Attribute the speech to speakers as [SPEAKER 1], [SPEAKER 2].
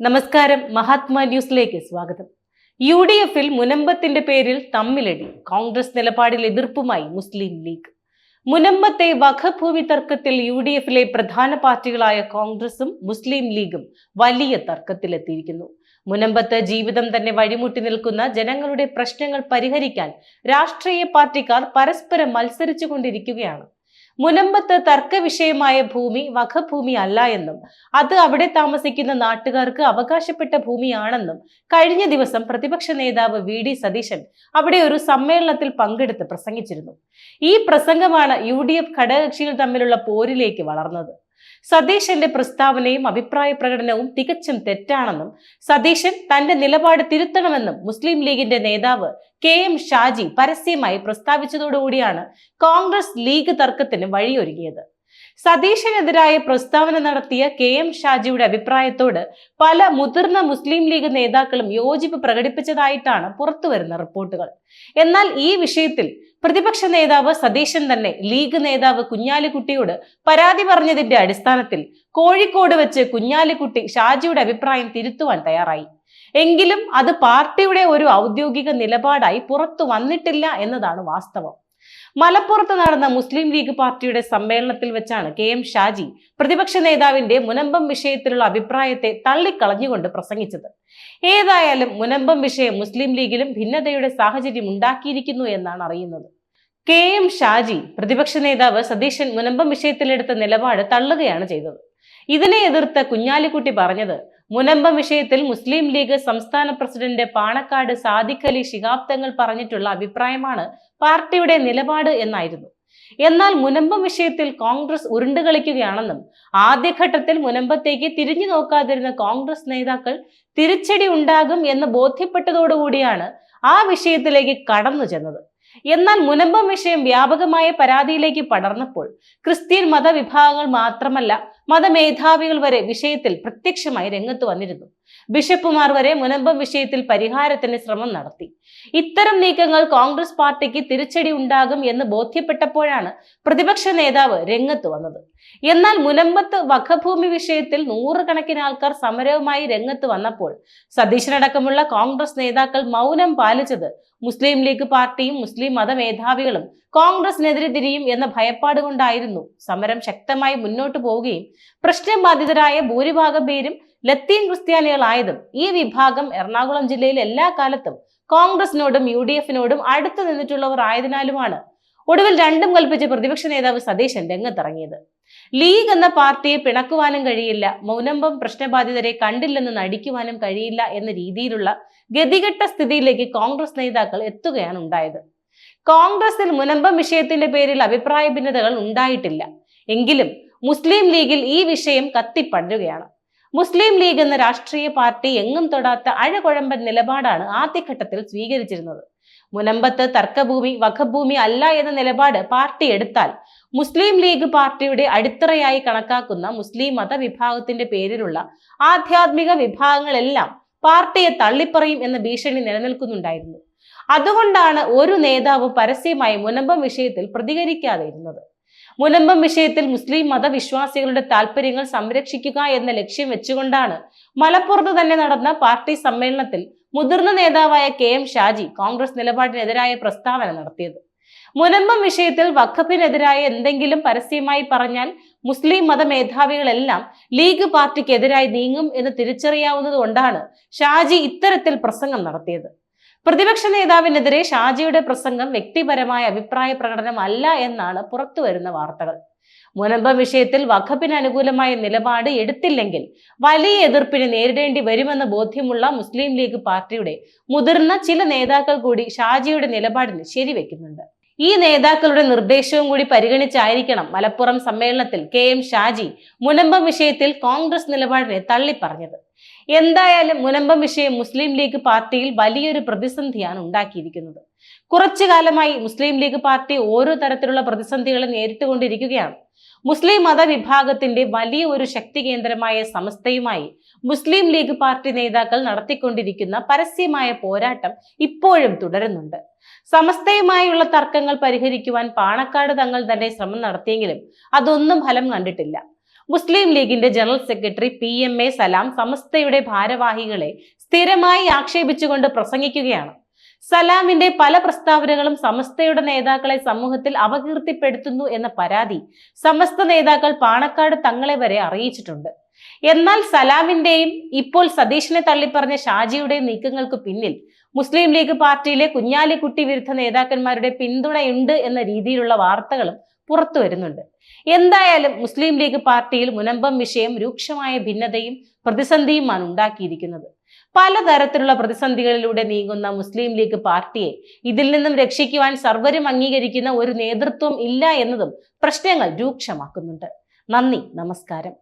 [SPEAKER 1] നമസ്കാരം. മഹാത്മാ ന്യൂസിലേക്ക് സ്വാഗതം. UDF-ൽ മുനമ്പത്തിന്റെ പേരിൽ തമ്മിലടി. കോൺഗ്രസ് നിലപാടിൽ എതിർപ്പുമായി മുസ്ലിം ലീഗ്. മുനമ്പത്തെ വഖഫ് ഭൂമി തർക്കത്തിൽ UDF-ലെ പ്രധാന പാർട്ടികളായ കോൺഗ്രസും മുസ്ലിം ലീഗും വലിയ തർക്കത്തിലെത്തിയിരിക്കുന്നു. മുനമ്പത്ത് ജീവിതം തന്നെ വഴിമുട്ടി നിൽക്കുന്ന ജനങ്ങളുടെ പ്രശ്നങ്ങൾ പരിഹരിക്കാൻ രാഷ്ട്രീയ പാർട്ടിക്കാർ പരസ്പരം മത്സരിച്ചു കൊണ്ടിരിക്കുകയാണ്. മുനമ്പത്ത് തർക്ക വിഷയമായ ഭൂമി വഖഫ് ഭൂമി അല്ല എന്നും അത് അവിടെ താമസിക്കുന്ന നാട്ടുകാർക്ക് അവകാശപ്പെട്ട ഭൂമിയാണെന്നും കഴിഞ്ഞ ദിവസം പ്രതിപക്ഷ നേതാവ് VD സതീശൻ അവിടെ ഒരു സമ്മേളനത്തിൽ പങ്കെടുത്ത് പ്രസംഗിച്ചിരുന്നു. ഈ പ്രസംഗമാണ് UDF ഘടകകക്ഷികൾ തമ്മിലുള്ള പോരിലേക്ക് വളർന്നത്. സതീശന്റെ പ്രസ്താവനയും അഭിപ്രായ പ്രകടനവും തികച്ചും തെറ്റാണെന്നും സതീശൻ തന്റെ നിലപാട് തിരുത്തണമെന്നും മുസ്ലിം ലീഗിന്റെ നേതാവ് KM ഷാജി പരസ്യമായി പ്രസ്താവിച്ചതോടുകൂടിയാണ് കോൺഗ്രസ് ലീഗ് തർക്കത്തിന് വഴിയൊരുങ്ങിയത്. സതീശനെതിരായ പ്രസ്താവന നടത്തിയ KM ഷാജിയുടെ അഭിപ്രായത്തോട് പല മുതിർന്ന മുസ്ലിം ലീഗ് നേതാക്കളും യോജിപ്പ് പ്രകടിപ്പിച്ചതായിട്ടാണ് പുറത്തുവരുന്ന റിപ്പോർട്ടുകൾ. എന്നാൽ ഈ വിഷയത്തിൽ പ്രതിപക്ഷ നേതാവ് സതീശൻ തന്നെ ലീഗ് നേതാവ് കുഞ്ഞാലിക്കുട്ടിയോട് പരാതി പറഞ്ഞതിന്റെ അടിസ്ഥാനത്തിൽ കോഴിക്കോട് വെച്ച് കുഞ്ഞാലിക്കുട്ടി ഷാജിയുടെ അഭിപ്രായം തിരുത്തുവാൻ തയ്യാറായി. എങ്കിലും അത് പാർട്ടിയുടെ ഒരു ഔദ്യോഗിക നിലപാടായി പുറത്തു വന്നിട്ടില്ല എന്നതാണ് വാസ്തവം. മലപ്പുറത്ത് നടന്ന മുസ്ലിം ലീഗ് പാർട്ടിയുടെ സമ്മേളനത്തിൽ വെച്ചാണ് KM ഷാജി പ്രതിപക്ഷ നേതാവിന്റെ മുനമ്പം വിഷയത്തിലുള്ള അഭിപ്രായത്തെ തള്ളിക്കളഞ്ഞുകൊണ്ട് പ്രസംഗിച്ചത്. ഏതായാലും മുനമ്പം വിഷയം മുസ്ലിം ലീഗിലും ഭിന്നതയുടെ സാഹചര്യം ഉണ്ടാക്കിയിരിക്കുന്നു എന്നാണ് അറിയുന്നത്. KM ഷാജി പ്രതിപക്ഷ നേതാവ് സതീശൻ മുനമ്പം വിഷയത്തിലെടുത്ത നിലപാട് തള്ളുകയാണ് ചെയ്തത്. ഇതിനെ എതിർത്ത് കുഞ്ഞാലിക്കുട്ടി പറഞ്ഞത് മുനമ്പം വിഷയത്തിൽ മുസ്ലിം ലീഗ് സംസ്ഥാന പ്രസിഡന്റ് പാണക്കാട് സാദിഖ് അലി ശിഹാബ് തങ്ങൾ പറഞ്ഞിട്ടുള്ള അഭിപ്രായമാണ് പാർട്ടിയുടെ നിലപാട് എന്നായിരുന്നു. എന്നാൽ മുനമ്പം വിഷയത്തിൽ കോൺഗ്രസ് ഉരുണ്ടുകളിക്കുകയാണെന്നും ആദ്യഘട്ടത്തിൽ മുനമ്പത്തേക്ക് തിരിഞ്ഞു നോക്കാതിരുന്ന കോൺഗ്രസ് നേതാക്കൾ തിരിച്ചടി ഉണ്ടാകും എന്ന് ബോധ്യപ്പെട്ടതോടുകൂടിയാണ് ആ വിഷയത്തിലേക്ക് കടന്നു ചെന്നത്. എന്നാൽ മുനമ്പം വിഷയം വ്യാപകമായ പരാതിയിലേക്ക് പടർന്നപ്പോൾ ക്രിസ്ത്യൻ മതവിഭാഗങ്ങൾ മാത്രമല്ല മതമേധാവികൾ വരെ വിഷയത്തിൽ പ്രത്യക്ഷമായി രംഗത്ത് വന്നിരുന്നു. ബിഷപ്പുമാർ വരെ മുനമ്പം വിഷയത്തിൽ പരിഹാരത്തിന് ശ്രമം നടത്തി. ഇത്തരം നീക്കങ്ങൾ കോൺഗ്രസ് പാർട്ടിക്ക് തിരിച്ചടി ഉണ്ടാകും എന്ന് ബോധ്യപ്പെട്ടപ്പോഴാണ് പ്രതിപക്ഷ നേതാവ് രംഗത്ത് വന്നത്. എന്നാൽ മുനമ്പത്ത് വഖഫ് ഭൂമി വിഷയത്തിൽ നൂറുകണക്കിന് ആൾക്കാർ സമരവുമായി രംഗത്ത് വന്നപ്പോൾ സതീശനടക്കമുള്ള കോൺഗ്രസ് നേതാക്കൾ മൗനം പാലിച്ചത് മുസ്ലിം ലീഗ് പാർട്ടിയും മുസ്ലിം മതമേധാവികളും കോൺഗ്രസിനെതിരെ തിരിയും എന്ന ഭയപ്പാട് കൊണ്ടായിരുന്നു. സമരം ശക്തമായി മുന്നോട്ടു പോവുകയും പ്രശ്നബാധിതരായ ഭൂരിഭാഗം പേരും ലത്തീൻ ക്രിസ്ത്യാനികളായതും ഈ വിഭാഗം എറണാകുളം ജില്ലയിൽ എല്ലാ കാലത്തും കോൺഗ്രസിനോടും UDF-നോടും അടുത്തു നിന്നിട്ടുള്ളവർ ആയതിനാലുമാണ് ഒടുവിൽ രണ്ടും കൽപ്പിച്ച് പ്രതിപക്ഷ നേതാവ് സതീശൻ രംഗത്തിറങ്ങിയത്. ലീഗ് എന്ന പാർട്ടിയെ പിണക്കുവാനും കഴിയില്ല, മുനമ്പം പ്രശ്നബാധിതരെ കണ്ടില്ലെന്ന് നടിക്കുവാനും കഴിയില്ല എന്ന രീതിയിലുള്ള ഗതികെട്ട സ്ഥിതിയിലേക്ക് കോൺഗ്രസ് നേതാക്കൾ എത്തുകയാണ് ഉണ്ടായത്. കോൺഗ്രസിൽ മുനമ്പം വിഷയത്തിന്റെ പേരിൽ അഭിപ്രായ ഭിന്നതകൾ ഉണ്ടായിട്ടില്ല. എങ്കിലും മുസ്ലിം ലീഗിൽ ഈ വിഷയം കത്തിപ്പടരുകയാണ്. മുസ്ലിം ലീഗ് എന്ന രാഷ്ട്രീയ പാർട്ടി എങ്ങും തൊടാത്ത അഴകുഴമ്പൻ നിലപാടാണ് ആദ്യഘട്ടത്തിൽ സ്വീകരിച്ചിരുന്നത്. മുനമ്പത്ത് തർക്കഭൂമി വഖഫ് ഭൂമി അല്ല എന്ന നിലപാട് പാർട്ടി എടുത്താൽ മുസ്ലിം ലീഗ് പാർട്ടിയുടെ അടിത്തറയായി കണക്കാക്കുന്ന മുസ്ലിം മതവിഭാഗത്തിന്റെ പേരിലുള്ള ആധ്യാത്മിക വിഭാഗങ്ങളെല്ലാം പാർട്ടിയെ തള്ളിപ്പറയും എന്ന ഭീഷണി നിലനിൽക്കുന്നുണ്ടായിരുന്നു. അതുകൊണ്ടാണ് ഒരു നേതാവ് പരസ്യമായി മുനമ്പം വിഷയത്തിൽ പ്രതികരിക്കാതെ ഇരുന്നത്. മുനമ്പം വിഷയത്തിൽ മുസ്ലിം മതവിശ്വാസികളുടെ താല്പര്യങ്ങൾ സംരക്ഷിക്കുക എന്ന ലക്ഷ്യം വെച്ചുകൊണ്ടാണ് മലപ്പുറത്ത് തന്നെ നടന്ന പാർട്ടി സമ്മേളനത്തിൽ മുതിർന്ന നേതാവായ KM ഷാജി കോൺഗ്രസ് നിലപാടിനെതിരായ പ്രസ്താവന നടത്തിയത്. മുനമ്പം വിഷയത്തിൽ വഖഫിനെതിരായ എന്തെങ്കിലും പരസ്യമായി പറഞ്ഞാൽ മുസ്ലിം മതമേധാവികളെല്ലാം ലീഗ് പാർട്ടിക്കെതിരായി നീങ്ങും എന്ന് തിരിച്ചറിയാവുന്നത് കൊണ്ടാണ് ഷാജി ഇത്തരത്തിൽ പ്രസംഗം നടത്തിയത്. പ്രതിപക്ഷ നേതാവിനെതിരെ ഷാജിയുടെ പ്രസംഗം വ്യക്തിപരമായ അഭിപ്രായ പ്രകടനം അല്ല എന്നാണ് പുറത്തുവരുന്ന വാർത്തകൾ. മുനമ്പം വിഷയത്തിൽ വഖഫിന് അനുകൂലമായ നിലപാട് എടുത്തില്ലെങ്കിൽ വലിയ എതിർപ്പിനെ നേരിടേണ്ടി വരുമെന്ന ബോധ്യമുള്ള മുസ്ലിം ലീഗ് പാർട്ടിയുടെ മുതിർന്ന ചില നേതാക്കൾ കൂടി ഷാജിയുടെ നിലപാടിന് ശരിവെക്കുന്നുണ്ട്. ഈ നേതാക്കളുടെ നിർദ്ദേശവും കൂടി പരിഗണിച്ചായിരിക്കണം മലപ്പുറം സമ്മേളനത്തിൽ KM ഷാജി മുനമ്പം വിഷയത്തിൽ കോൺഗ്രസ് നിലപാടിനെ തള്ളിപ്പറഞ്ഞത്. എന്തായാലും മുനമ്പം വിഷയം മുസ്ലിം ലീഗ് പാർട്ടിയിൽ വലിയൊരു പ്രതിസന്ധിയാണ് ഉണ്ടാക്കിയിരിക്കുന്നത്. കുറച്ചു കാലമായി മുസ്ലിം ലീഗ് പാർട്ടി ഓരോ തരത്തിലുള്ള പ്രതിസന്ധികളെ നേരിട്ടുകൊണ്ടിരിക്കുകയാണ്. മുസ്ലിം മതവിഭാഗത്തിന്റെ വലിയ ഒരു ശക്തി കേന്ദ്രമായ സമസ്തയുമായി മുസ്ലിം ലീഗ് പാർട്ടി നേതാക്കൾ നടത്തിക്കൊണ്ടിരിക്കുന്ന പരസ്യമായ പോരാട്ടം ഇപ്പോഴും തുടരുന്നുണ്ട്. സമസ്തയുമായുള്ള തർക്കങ്ങൾ പരിഹരിക്കുവാൻ പാണക്കാട് തങ്ങൾ തന്നെ ശ്രമം നടത്തിയെങ്കിലും അതൊന്നും ഫലം കണ്ടിട്ടില്ല. മുസ്ലിം ലീഗിന്റെ ജനറൽ സെക്രട്ടറി PMA സലാം സമസ്തയുടെ ഭാരവാഹികളെ സ്ഥിരമായി ആക്ഷേപിച്ചുകൊണ്ട് പ്രസംഗിക്കുകയാണ്. സലാമിന്റെ പല പ്രസ്താവനകളും സമസ്തയുടെ നേതാക്കളെ സമൂഹത്തിൽ അപകീർത്തിപ്പെടുത്തുന്നു എന്ന പരാതി സമസ്ത നേതാക്കൾ പാണക്കാട് തങ്ങളെ വരെ അറിയിച്ചിട്ടുണ്ട്. എന്നാൽ സലാമിന്റെയും ഇപ്പോൾ സതീഷിനെ തള്ളിപ്പറഞ്ഞ ഷാജിയുടെയും നീക്കങ്ങൾക്ക് പിന്നിൽ മുസ്ലിം ലീഗ് പാർട്ടിയിലെ കുഞ്ഞാലിക്കുട്ടി വിരുദ്ധ നേതാക്കന്മാരുടെ പിന്തുണയുണ്ട് എന്ന രീതിയിലുള്ള വാർത്തകളും പുറത്തു വരുന്നുണ്ട്. എന്തായാലും മുസ്ലിം ലീഗ് പാർട്ടിയിൽ മുനമ്പം വിഷയം രൂക്ഷമായ ഭിന്നതയും പ്രതിസന്ധിയുമാണ് ഉണ്ടാക്കിയിരിക്കുന്നത്. പലതരത്തിലുള്ള പ്രതിസന്ധികളിലൂടെ നീങ്ങുന്ന മുസ്ലിം ലീഗ് പാർട്ടിയെ ഇതിൽ നിന്നും രക്ഷിക്കുവാൻ സർവരും അംഗീകരിക്കുന്ന ഒരു നേതൃത്വം ഇല്ല എന്നതും പ്രശ്നങ്ങൾ രൂക്ഷമാക്കുന്നുണ്ട്. നന്ദി, നമസ്കാരം.